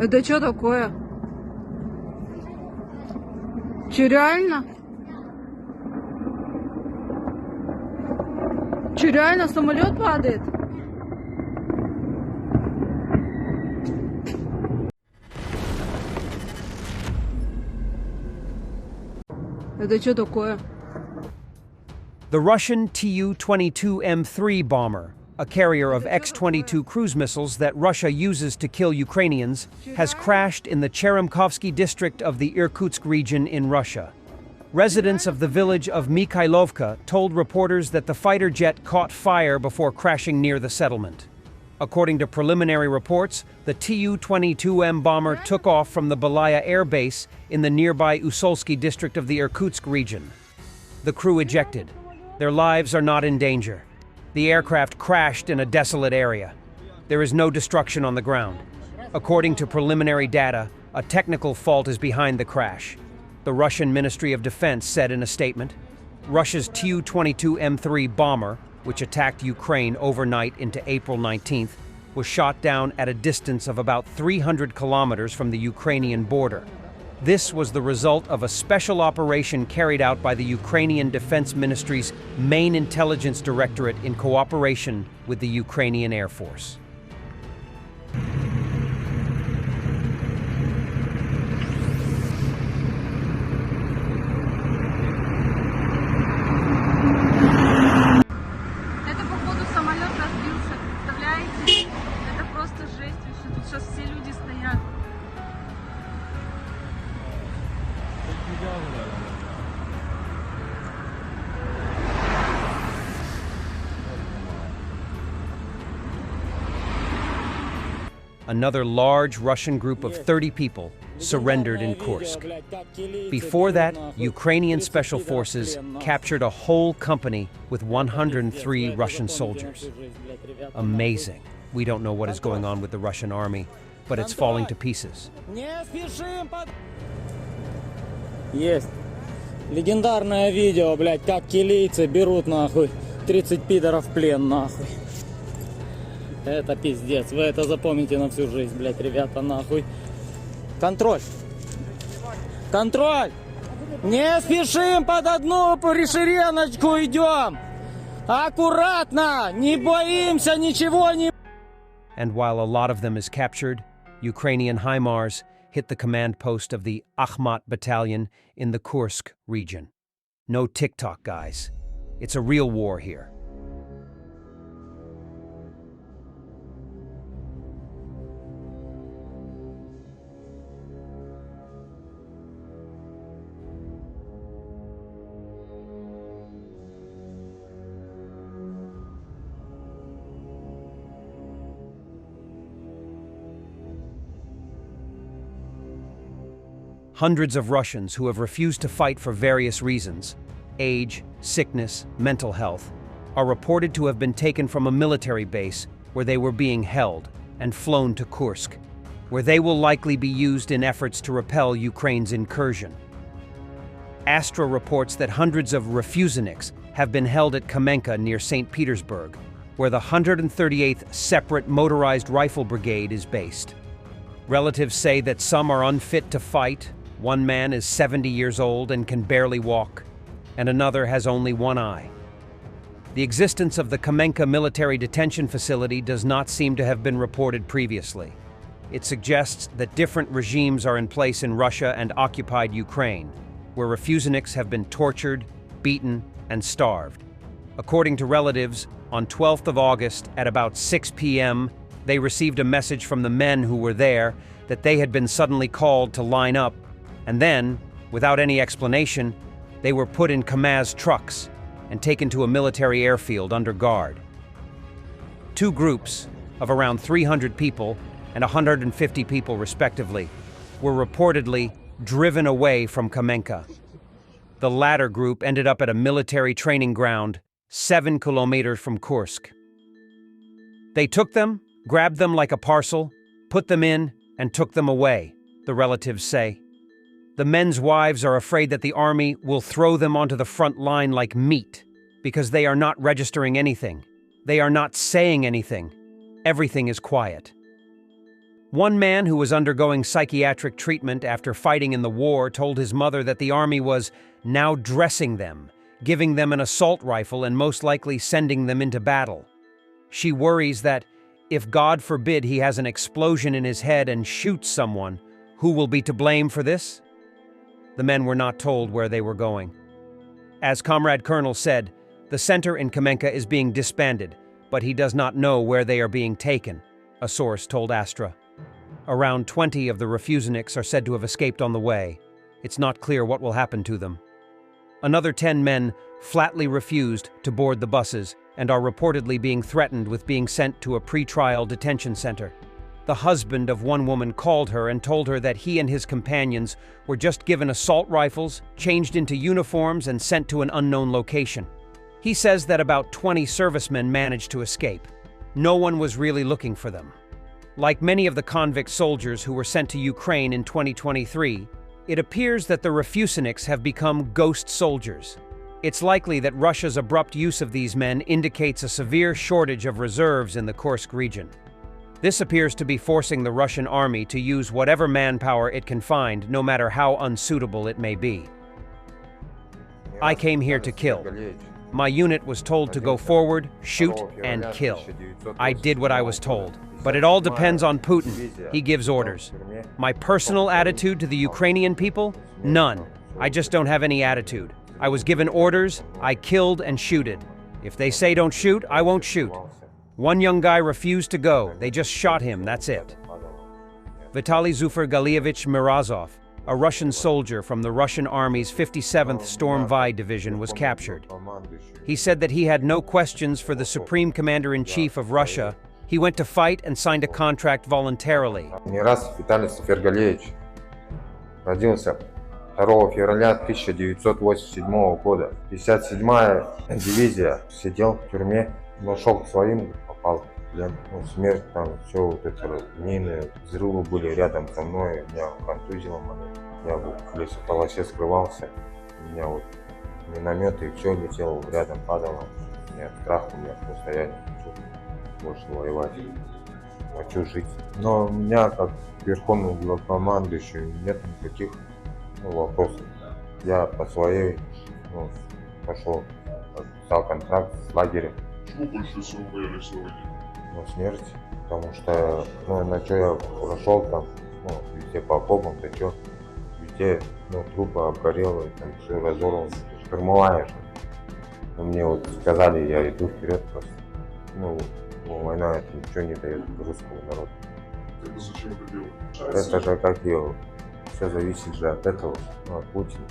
Это что такое? Че, реально? Че, реально самолет падает? Это что такое? The Russian TU-22M3 bomber, a carrier of X-22 cruise missiles that Russia uses to kill Ukrainians, has crashed in the Cheremkovsky district of the Irkutsk region in Russia. Residents of the village of Mikhailovka told reporters that the fighter jet caught fire before crashing near the settlement. According to preliminary reports, the Tu-22M bomber took off from the Belaya air base in the nearby Usolsky district of the Irkutsk region. The crew ejected. Their lives are not in danger. The aircraft crashed in a desolate area. There is no destruction on the ground. According to preliminary data, a technical fault is behind the crash. The Russian Ministry of Defense said in a statement, Russia's Tu-22M3 bomber, which attacked Ukraine overnight into April 19th, was shot down at a distance of about 300 kilometers from the Ukrainian border. This was the result of a special operation carried out by the Ukrainian Defense Ministry's main intelligence directorate in cooperation with the Ukrainian Air Force. Это, походу, самолет разбился. Представляете? Это просто жесть вообще. Тут сейчас все люди стоят. Another large Russian group of 30 people surrendered in Kursk. Before that, Ukrainian special forces captured a whole company with 103 Russian soldiers. Amazing. We don't know what is going on with the Russian army, but it's falling to pieces. Есть. Легендарное видео, блядь, как килийцы берут, нахуй, 30 пидоров в плен, нахуй. Это пиздец. Вы это запомните на всю жизнь, блядь, ребята, нахуй. Контроль. Контроль! Не спешим под одну шереночку идем! Аккуратно! Не боимся, ничего не... And while a lot of them is captured, Ukrainian HIMARS hit the command post of the Akhmat battalion in the Kursk region. No TikTok, guys. It's a real war here. Hundreds of Russians who have refused to fight for various reasons, age, sickness, mental health, are reported to have been taken from a military base where they were being held and flown to Kursk, where they will likely be used in efforts to repel Ukraine's incursion. Astra reports that hundreds of refuseniks have been held at Kamenka near St. Petersburg, where the 138th Separate Motorized Rifle Brigade is based. Relatives say that some are unfit to fight. One man is 70 years old and can barely walk, and another has only one eye. The existence of the Kamenka military detention facility does not seem to have been reported previously. It suggests that different regimes are in place in Russia and occupied Ukraine, where refuseniks have been tortured, beaten, and starved. According to relatives, on 12th of August at about 6 p.m., they received a message from the men who were there that they had been suddenly called to line up, and then, without any explanation, they were put in Kamaz trucks and taken to a military airfield under guard. Two groups of around 300 people and 150 people respectively were reportedly driven away from Kamenka. The latter group ended up at a military training ground 7 kilometers from Kursk. They took them, grabbed them like a parcel, put them in, and took them away, the relatives say. The men's wives are afraid that the army will throw them onto the front line like meat because they are not registering anything. They are not saying anything. Everything is quiet. One man who was undergoing psychiatric treatment after fighting in the war told his mother that the army was now dressing them, giving them an assault rifle and most likely sending them into battle. She worries that if God forbid he has an explosion in his head and shoots someone, who will be to blame for this? The men were not told where they were going. As Comrade Colonel said, the center in Kamenka is being disbanded, but he does not know where they are being taken, a source told Astra. Around 20 of the refuseniks are said to have escaped on the way. It's not clear what will happen to them. Another 10 men flatly refused to board the buses and are reportedly being threatened with being sent to a pre-trial detention center. The husband of one woman called her and told her that he and his companions were just given assault rifles, changed into uniforms, and sent to an unknown location. He says that about 20 servicemen managed to escape. No one was really looking for them. Like many of the convict soldiers who were sent to Ukraine in 2023, it appears that the refuseniks have become ghost soldiers. It's likely that Russia's abrupt use of these men indicates a severe shortage of reserves in the Kursk region. This appears to be forcing the Russian army to use whatever manpower it can find, no matter how unsuitable it may be. I came here to kill. My unit was told to go forward, shoot, and kill. I did what I was told. But it all depends on Putin. He gives orders. My personal attitude to the Ukrainian people? None. I just don't have any attitude. I was given orders, I killed and shooted. If they say don't shoot, I won't shoot. One young guy refused to go. They just shot him, that's it. Vitaly Zufar Galievich Mirazov, a Russian soldier from the Russian Army's 57th Storm Vi Division, was captured. He said that he had no questions for the Supreme Commander-in-Chief of Russia. He went to fight and signed a contract voluntarily. Виталий Сафергалеевич родился 2 февраля 1987 года. 57-я дивизия, сидел в тюрьме, но шел к своим, попал в плен. Смерть там, все вот это, мины, взрывы были рядом со мной, меня контузило. Я в лесополосе скрывался, у меня вот минометы и все летело, рядом падало. У меня страх, у меня состояние. Больше воевать, хочу жить. Но у меня, как верховного главкомандующего, нет никаких вопросов. Я по своей пошел, подписал контракт с лагерем. Почему больше всего боялись на войне? Смерть, потому что, на что я прошел там, везде по окопам, то что, везде, трупы обгорелые, там все разорвано, штурмовая же. Но мне вот сказали, я иду вперед просто. Война это ничего не дает русскому народу. Это зачем это делать? Это же как его, все зависит же от этого, от Путина.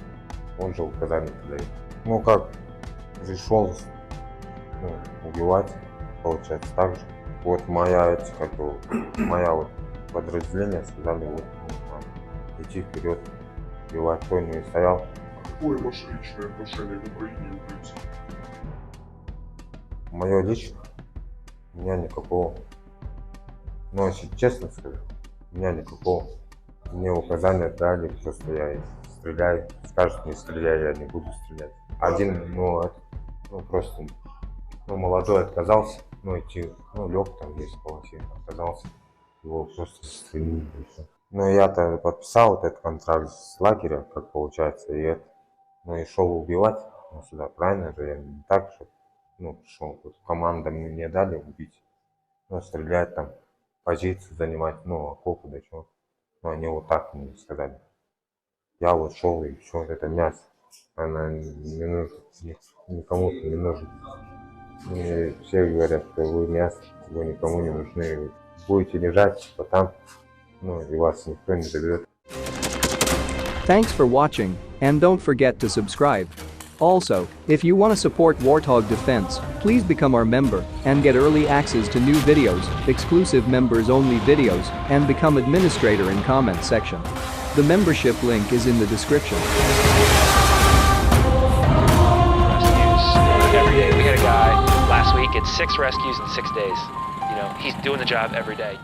Он же указания дает. Как пришел убивать, получается так же. Вот моя подразделение сказали, идти вперед, убивать, кто не стоял. Какое ваше личное отношение к Украине и украинцам? Мое личное? У меня никакого. Если честно сказать, у меня никакого. Мне указания дали, просто я стреляю. Скажут, не стреляй, я не буду стрелять. Один, просто, молодой отказался, идти, лег там весь в полосе, отказался. Его просто застрелили. Я-то подписал вот этот контракт с лагеря, как получается, и и шел убивать сюда, правильно же, я не так же. Пришел, команда мне дали убить, стрелять там, позиции занимать, окопы, да чего. Они вот так мне сказали. Я вот шел и все, это мясо, она не нужна, никому не нужно. Мне все говорят, что вы мясо, вы никому не нужны, будете лежать, там, и вас никто не заберет. Thanks for watching, and don't forget to subscribe. Also, if you want to support Warthog Defense, please become our member and get early access to new videos, exclusive members-only videos, and become administrator in comment section. The membership link is in the description. Every day. We had a guy last week, it's 6 rescues in 6 days. He's doing the job every day.